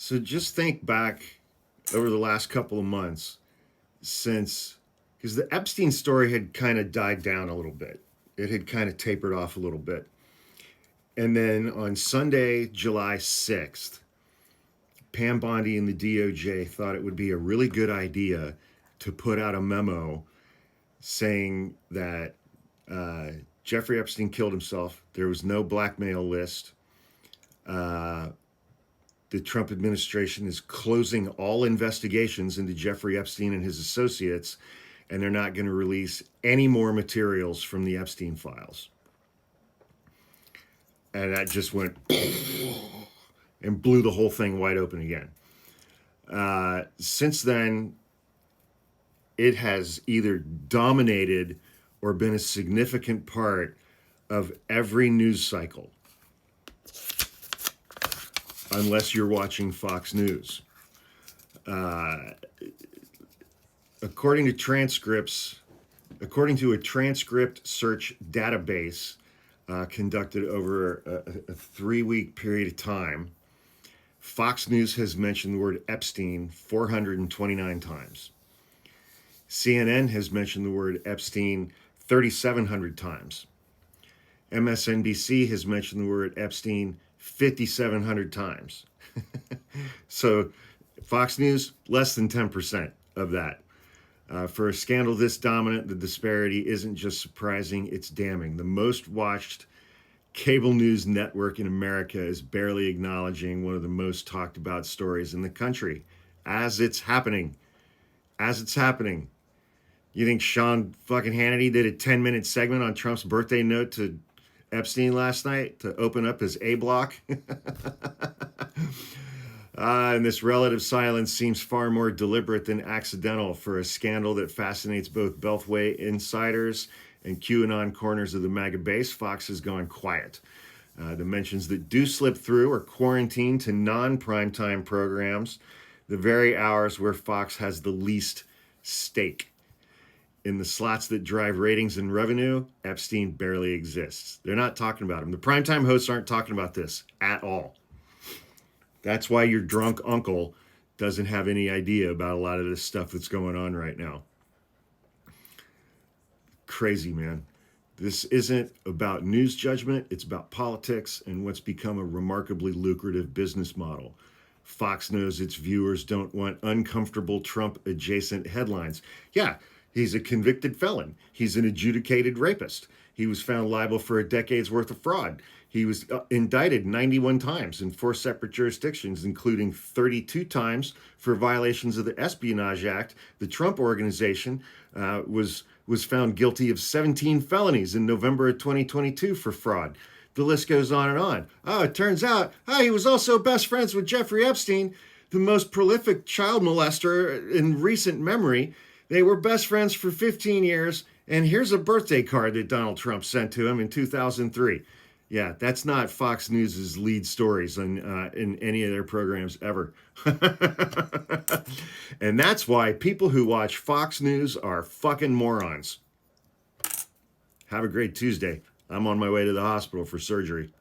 So just think back over the last couple of months since, because the Epstein story had kind of died down a little bit. It had kind of tapered off a little bit. And then on Sunday, July 6th, Pam Bondi and the DOJ thought it would be a really good idea to put out a memo saying that Jeffrey Epstein killed himself. There was no blackmail list. The Trump administration is closing all investigations into Jeffrey Epstein and his associates, and they're not going to release any more materials from the Epstein files. And that just went and blew the whole thing wide open again. Since then, it has either dominated or been a significant part of every news cycle, unless you're watching Fox News. According to a transcript search database conducted over a 3-week period of time, Fox News has mentioned the word Epstein 429 times. CNN has mentioned the word Epstein 3,700 times. MSNBC has mentioned the word Epstein 5,700 times. So Fox News, less than 10% of that. For a scandal this dominant, the disparity isn't just surprising, it's damning. The most watched cable news network in America is barely acknowledging one of the most talked about stories in the country as it's happening. As it's happening. You think Sean fucking Hannity did a 10-minute segment on Trump's birthday note to Epstein last night to open up his A block? And this relative silence seems far more deliberate than accidental for a scandal that fascinates both Beltway insiders and QAnon corners of the MAGA base. Fox has gone quiet. The mentions that do slip through are quarantined to non-primetime programs, the very hours where Fox has the least stake. In the slots that drive ratings and revenue, Epstein barely exists. They're not talking about him. The primetime hosts aren't talking about this at all. That's why your drunk uncle doesn't have any idea about a lot of this stuff that's going on right now. Crazy, man. This isn't about news judgment. It's about politics and what's become a remarkably lucrative business model. Fox knows its viewers don't want uncomfortable Trump-adjacent headlines. Yeah, he's a convicted felon. He's an adjudicated rapist. He was found liable for a decade's worth of fraud. He was indicted 91 times in 4 separate jurisdictions, including 32 times for violations of the Espionage Act. The Trump Organization was found guilty of 17 felonies in November of 2022 for fraud. The list goes on and on. Oh, it turns out, he was also best friends with Jeffrey Epstein, the most prolific child molester in recent memory. They were best friends for 15 years, and here's a birthday card that Donald Trump sent to him in 2003. Yeah, that's not Fox News' lead stories in any of their programs ever. And that's why people who watch Fox News are fucking morons. Have a great Tuesday. I'm on my way to the hospital for surgery.